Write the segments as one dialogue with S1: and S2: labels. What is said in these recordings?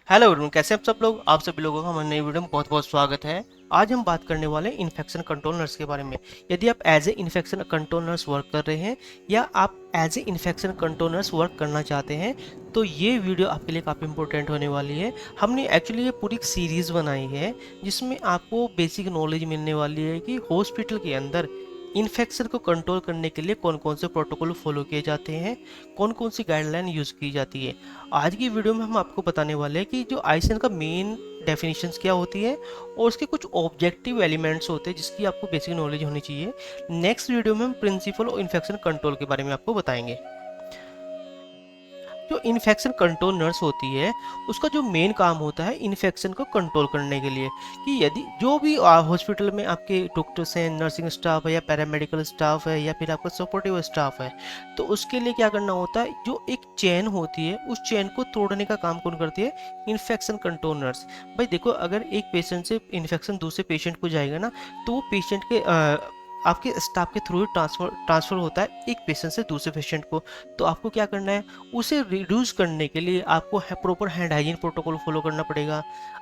S1: Hello everyone, कैसे हैं आप सब लोग। आप सभी लोगों का हमारे नई वीडियो में बहुत बहुत स्वागत है। आज हम बात करने वाले हैं इन्फेक्शन कंट्रोल नर्स के बारे में। यदि आप as a infection control nurse work कर रहे हैं या आप as a infection control nurse work करना चाहते हैं तो ये वीडियो आपके लिए काफ़ी इंपॉर्टेंट होने वाली है। हमने एक्चुअली ये पूरी एक सीरीज़ बनाई है जिसमें आपको बेसिक नॉलेज मिलने वाली है कि हॉस्पिटल के अंदर इन्फेक्शन को कंट्रोल करने के लिए कौन कौन से प्रोटोकॉल फॉलो किए जाते हैं, कौन कौन सी गाइडलाइन यूज़ की जाती है। आज की वीडियो में हम आपको बताने वाले हैं कि जो आईसीएन का मेन डेफिनेशंस क्या होती है और उसके कुछ ऑब्जेक्टिव एलिमेंट्स होते हैं जिसकी आपको बेसिक नॉलेज होनी चाहिए। नेक्स्ट वीडियो में हम प्रिंसिपल और इन्फेक्शन कंट्रोल के बारे में आपको बताएंगे। जो इन्फेक्शन कंट्रोल नर्स होती है उसका जो मेन काम होता है इन्फेक्शन को कंट्रोल करने के लिए कि यदि जो भी हॉस्पिटल में आपके डॉक्टर्स हैं, नर्सिंग स्टाफ है या पैरामेडिकल स्टाफ है या फिर आपका सपोर्टिव स्टाफ है, तो उसके लिए क्या करना होता है, जो एक चेन होती है उस चेन को तोड़ने का काम कौन करती है, इन्फेक्शन कंट्रोल नर्स। भाई देखो, अगर एक पेशेंट से इन्फेक्शन दूसरे पेशेंट को जाएगा ना, तो वो पेशेंट के आपके स्टाफ के थ्रू ही ट्रांसफ़र होता है एक पेशेंट से दूसरे पेशेंट को। तो आपको क्या करना है, उसे रिड्यूस करने के लिए आपको proper hand hygiene protocol follow करना पड़ेगा,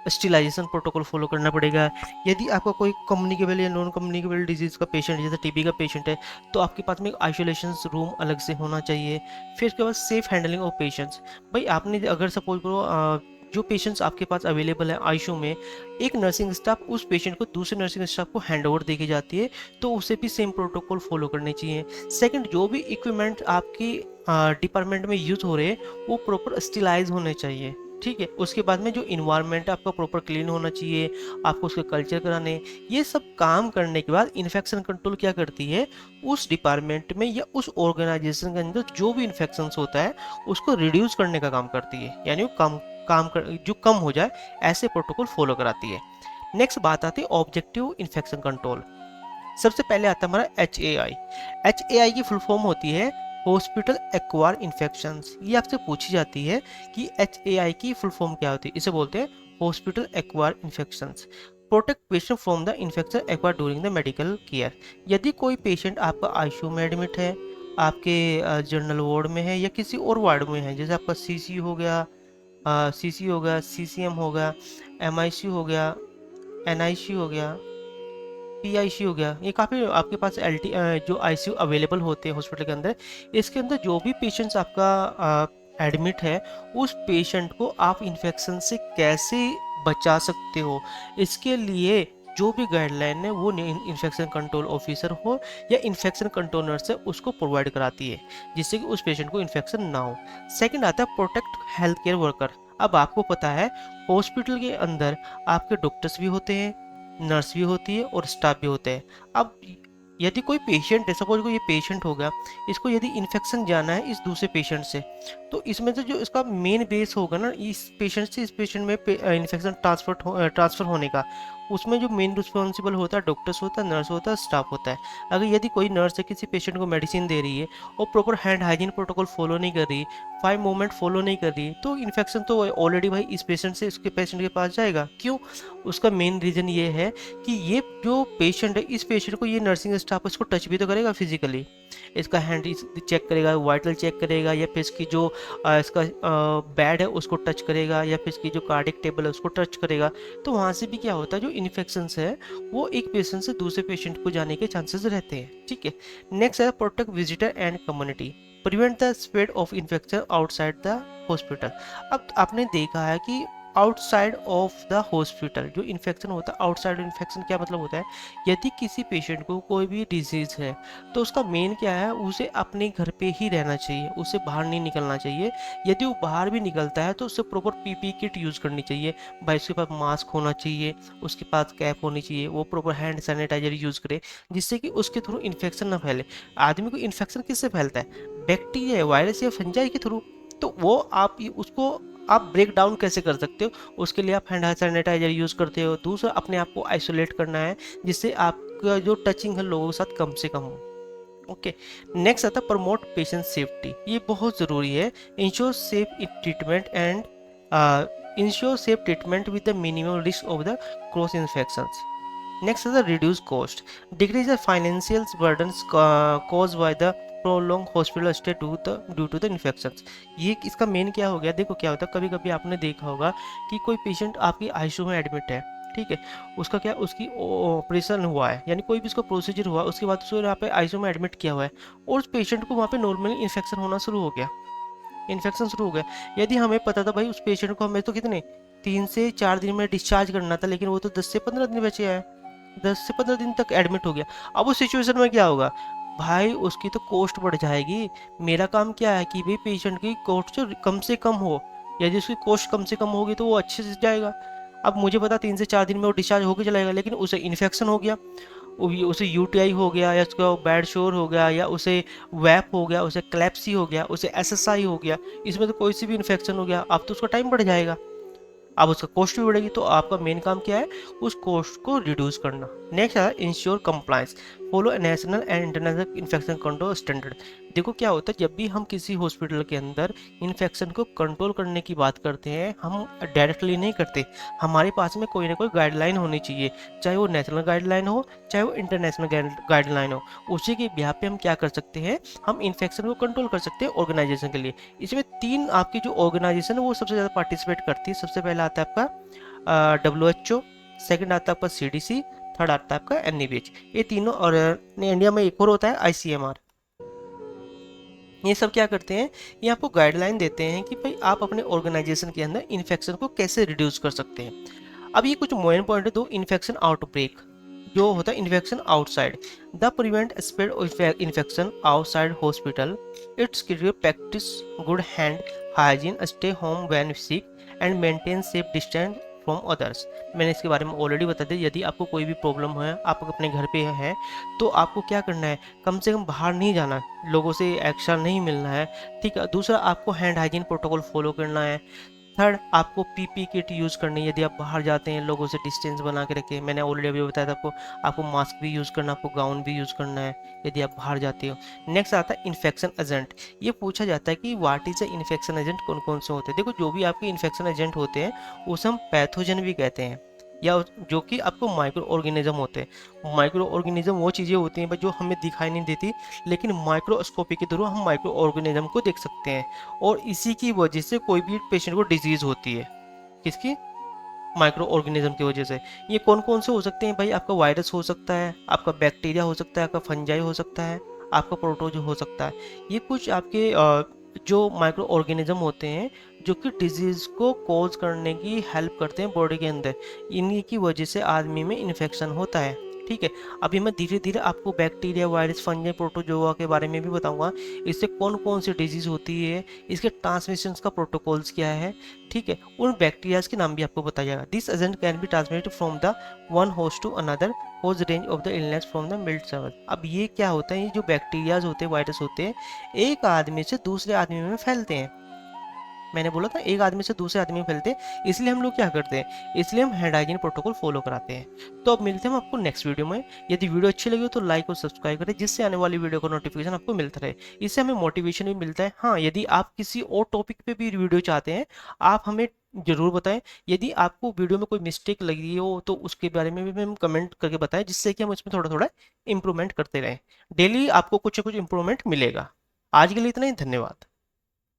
S1: स्टिलाइजेशन प्रोटोकॉल फॉलो करना पड़ेगा। यदि आपका कोई कम्युनिकेबल या नॉन कम्युनिकेबल डिजीज़ का पेशेंट जैसे टीबी का पेशेंट है, तो आपके पास में एक आइसोलेशन रूम अलग से होना चाहिए। फिर उसके बाद सेफ हैंडलिंग ऑफ पेशेंट्स। भाई आपने अगर सपोज करो जो पेशेंट्स आपके पास अवेलेबल है आईसीयू में, एक नर्सिंग स्टाफ उस पेशेंट को दूसरे नर्सिंग स्टाफ को हैंड ओवर देके जाती है, तो उसे भी सेम प्रोटोकॉल फॉलो करने चाहिए। सेकंड, जो भी इक्विपमेंट आपकी डिपार्टमेंट में यूज हो रहे हैं वो प्रॉपर स्टिलाइज होने चाहिए। ठीक है, उसके बाद में जो इन्वायरमेंट आपका प्रॉपर क्लीन होना चाहिए, आपको उसके कल्चर कराने। ये सब काम करने के बाद इन्फेक्शन कंट्रोल क्या करती है, उस डिपार्टमेंट में या उस ऑर्गेनाइजेशन के अंदर जो भी इन्फेक्शन होता है उसको रिड्यूस करने का काम करती है, यानी वो जो कम हो जाए ऐसे प्रोटोकॉल फॉलो कराती है। नेक्स्ट बात आती है ऑब्जेक्टिव इन्फेक्शन कंट्रोल। सबसे पहले आता है हमारा HAI। HAI की फुल फॉर्म होती है हॉस्पिटल एक्वायर इन्फेक्शंस। ये आपसे पूछी जाती है कि HAI की फुल फॉर्म क्या होती है। इसे बोलते हैं hospital acquire infections. Protect patient from the infection acquire during the medical care. यदि कोई पेशेंट आपका आईसीयू में एडमिट है, आपके जनरल वार्ड में है या किसी और वार्ड में है, जैसे आपका सीसी हो गया, सीसी हो गया, सीसीएम हो गया, एमआईसी हो गया, एनआईसी हो गया, पीआईसी हो गया, ये काफ़ी आपके पास जो आईसीयू अवेलेबल होते हैं हॉस्पिटल के अंदर। इसके अंदर जो भी पेशेंट्स आपका एडमिट है, उस पेशेंट को आप इन्फेक्शन से कैसे बचा सकते हो, इसके लिए जो भी गाइडलाइन है वो इन्फेक्शन कंट्रोल ऑफिसर हो या इन्फेक्शन कंट्रोल नर्स है उसको प्रोवाइड कराती है, जिससे कि उस पेशेंट को इन्फेक्शन ना हो। सेकंड आता है प्रोटेक्ट हेल्थ केयर वर्कर। अब आपको पता है हॉस्पिटल के अंदर आपके डॉक्टर्स भी होते हैं, नर्स भी होती है और स्टाफ भी होता है। अब यदि कोई पेशेंट है, सपोज कोई ये पेशेंट हो गया, इसको यदि इन्फेक्शन जाना है इस दूसरे पेशेंट से, तो इसमें से जो इसका मेन बेस होगा ना, इस पेशेंट से इस पेशेंट में इन्फेक्शन ट्रांसफर होने का, उसमें जो मेन रिस्पॉन्सिबल होता है डॉक्टर्स होता है, नर्स होता है, स्टाफ होता है। अगर यदि कोई नर्स है किसी पेशेंट को मेडिसिन दे रही है और proper hand hygiene protocol follow नहीं कर रही, 5 मूवमेंट फॉलो नहीं कर रही, तो इन्फेक्शन तो ऑलरेडी भाई इस पेशेंट से इसके पेशेंट के पास जाएगा। क्यों? उसका मेन रीज़न ये है कि ये जो पेशेंट है, इस पेशेंट को ये नर्सिंग स्टाफ इसको टच भी तो करेगा फिजिकली, इसका हैंड चेक करेगा, वाइटल चेक करेगा, या फिर इसकी जो इसका बेड है उसको टच करेगा, या फिर इसकी जो कार्डिक टेबल है उसको टच करेगा। तो वहाँ से भी क्या होता है, जो इन्फेक्शंस है वो एक पेशेंट से दूसरे पेशेंट को जाने के चांसेस रहते हैं। ठीक है। नेक्स्ट है protect visitor and community, prevent the spread of infection outside the hospital. अब आपने देखा है कि आउटसाइड ऑफ द हॉस्पिटल जो इन्फेक्शन होता है, आउटसाइड इन्फेक्शन क्या मतलब होता है, यदि किसी पेशेंट को कोई भी डिजीज़ है तो उसका मेन क्या है, उसे अपने घर पे ही रहना चाहिए, उसे बाहर नहीं निकलना चाहिए। यदि वो बाहर भी निकलता है तो उससे प्रॉपर पीपी किट यूज़ करनी चाहिए। भाई उसके पास मास्क होना चाहिए, उसके पास कैप होनी चाहिए, वो प्रॉपर हैंड सैनिटाइजर यूज़ करे, जिससे कि उसके थ्रू इन्फेक्शन ना फैले। आदमी को इन्फेक्शन किससे फैलता है, बैक्टीरिया, वायरस या फंजाई के थ्रू। तो वो उसको आप ब्रेक डाउन कैसे कर सकते हो, उसके लिए आप हैंड सैनिटाइजर यूज़ करते हो। दूसरा, अपने आप को आइसोलेट करना है जिससे आपका जो टचिंग है लोगों के साथ कम से कम हो। ओके। नेक्स्ट आता है प्रमोट पेशेंट सेफ्टी। ये बहुत ज़रूरी है। Ensure safe treatment and ensure safe treatment with the minimum risk of the cross infections. Next is the reduce cost. Decrease the financial burdens caused by the prolong hospital stay due to the infections. ये इसका main क्या हो गया, देखो क्या होता है, कभी कभी आपने देखा होगा कि कोई पेशेंट आपकी आईसीयू में एडमिट है, ठीक है, उसका क्या, उसकी ऑपरेशन हुआ है, यानी कोई भी उसका प्रोसीजर हुआ, उसके बाद उसको यहाँ पे आईसीयू में एडमिट किया हुआ है, और उस पेशेंट को वहाँ पे नॉर्मली इन्फेक्शन होना शुरू हो गया, इन्फेक्शन शुरू हो गया। यदि हमें पता था भाई उस पेशेंट को हमें तो कितने 3 से 4 दिन में डिस्चार्ज करना था, लेकिन वो तो 10 से 15 दिन बचे हैं, 10 से 15 दिन तक एडमिट हो गया। अब उस सिचुएशन में क्या होगा भाई, उसकी तो कॉस्ट बढ़ जाएगी। मेरा काम क्या है कि भाई पेशेंट की कॉस्ट जो कम से कम हो, यदि उसकी कॉस्ट कम से कम होगी तो वो अच्छे से जाएगा। अब मुझे पता 3 से 4 दिन में वो डिस्चार्ज होकर चलाएगा, लेकिन उसे इन्फेक्शन हो गया, उसे यूटीआई हो गया, या उसका बैड शोर हो गया, या उसे वैप हो गया, उसे क्लैप्सी हो गया, उसे एसएसआई हो गया, इसमें तो कोई सी भी इन्फेक्शन हो गया, अब तो उसका टाइम बढ़ जाएगा, अब उसका कॉस्ट भी बढ़ेगी। तो आपका मेन काम क्या है, उस कॉस्ट को रिड्यूस करना। नेक्स्ट है ensure compliance, follow national and international infection control standard. देखो क्या होता है, जब भी हम किसी हॉस्पिटल के अंदर इन्फेक्शन को कंट्रोल करने की बात करते हैं, हम डायरेक्टली नहीं करते, हमारे पास में कोई ना कोई गाइडलाइन होनी चाहिए, चाहे वो नेशनल गाइडलाइन हो, चाहे वो इंटरनेशनल गाइडलाइन हो। उसी के बिहाफ पे हम क्या कर सकते हैं, हम इन्फेक्शन को कंट्रोल कर सकते हैं ऑर्गेनाइजेशन के लिए। इसमें 3 आपकी जो ऑर्गेनाइजेशन है वो सबसे ज़्यादा पार्टिसिपेट करती है। सबसे पहला आता है आपका WHO, सेकंड आता है आपका CDC, थर्ड आता है आपका NABH। ये तीनों, और इंडिया में एक और होता है ICMR। ये सब क्या करते हैं, ये आपको गाइडलाइन देते हैं कि भाई आप अपने ऑर्गेनाइजेशन के अंदर इन्फेक्शन को कैसे रिड्यूस कर सकते हैं। अब ये कुछ मेन पॉइंट है, दो इन्फेक्शन आउटब्रेक जो होता है, infection outside the prevent spread infection outside hospital, it's critical practice good hand hygiene, stay home when sick and maintain safe distance from others. मैंने इसके बारे में ऑलरेडी बता दिया। यदि आपको कोई भी प्रॉब्लम है, आप अपने घर पे है, तो आपको क्या करना है, कम से कम बाहर नहीं जाना है, लोगों से एक्स्ट्रा नहीं मिलना है, ठीक है। दूसरा, आपको हैंड हाइजीन प्रोटोकॉल फॉलो करना है। थर्ड, आपको पीपी किट यूज़ करनी है, यदि आप बाहर जाते हैं, लोगों से डिस्टेंस बना के रखें। मैंने ऑलरेडी अभी बताया था आपको, आपको मास्क भी यूज़ करना, आपको गाउन भी यूज़ करना है यदि आप बाहर जाते हो। नेक्स्ट आता है इन्फेक्शन एजेंट। ये पूछा जाता है कि what is a infection agent, कौन कौन से होते हैं। देखो, जो भी आपके इन्फेक्शन एजेंट होते हैं उसे हम पैथोजन भी कहते हैं, या जो कि आपको माइक्रो ऑर्गेनिज्म होते हैं। माइक्रो ऑर्गेनिज्म वो चीज़ें होती हैं जो हमें दिखाई नहीं देती, लेकिन माइक्रोस्कोपी के थ्रू हम माइक्रो ऑर्गेनिज्म को देख सकते हैं, और इसी की वजह से कोई भी पेशेंट को डिजीज होती है। किसकी? माइक्रो ऑर्गेनिज्म की वजह से। ये कौन कौन से हो सकते हैं भाई, आपका वायरस हो सकता है, आपका बैक्टीरिया हो सकता है, आपका फंजाई हो सकता है, आपका प्रोटोजो हो सकता है। ये कुछ आपके जो माइक्रो ऑर्गेनिज्म होते हैं जो कि डिजीज को कॉज करने की हेल्प करते हैं बॉडी के अंदर, इन्हीं की वजह से आदमी में इन्फेक्शन होता है, ठीक है। अभी मैं धीरे धीरे आपको बैक्टीरिया, वायरस, फंजाई, प्रोटोजोआ के बारे में भी बताऊंगा, इससे कौन कौन सी डिजीज होती है, इसके ट्रांसमिशन का प्रोटोकॉल्स क्या है, ठीक है। उन बैक्टीरियाज के नाम भी आपको बताया जाएगा। This agent can be transmitted from the one host to another, cause range of the illness from the milk several. अब ये क्या होता है, ये जो बैक्टीरियाज होते हैं, वायरस होते हैं, एक आदमी से दूसरे आदमी में फैलते हैं। मैंने बोला था एक आदमी से दूसरे आदमी में फैलते हैं, इसलिए हम लोग क्या करते हैं, इसलिए हम हैंड हाइजीन प्रोटोकॉल फॉलो कराते हैं। तो अब मिलते हैं हम आपको नेक्स्ट वीडियो में। यदि वीडियो अच्छी लगी हो तो लाइक और सब्सक्राइब करें, जिससे आने वाली वीडियो का नोटिफिकेशन आपको मिलता रहे। इससे हमें मोटिवेशन भी मिलता है। हाँ, यदि आप किसी और टॉपिक पे भी वीडियो चाहते हैं, आप हमें जरूर बताएं। यदि आपको वीडियो में कोई मिस्टेक लगी हो तो उसके बारे में भी हम कमेंट करके बताएं, जिससे कि हम इसमें थोड़ा थोड़ा इंप्रूवमेंट करते रहें। डेली आपको कुछ ना कुछ इंप्रूवमेंट मिलेगा। आज के लिए इतना ही, धन्यवाद।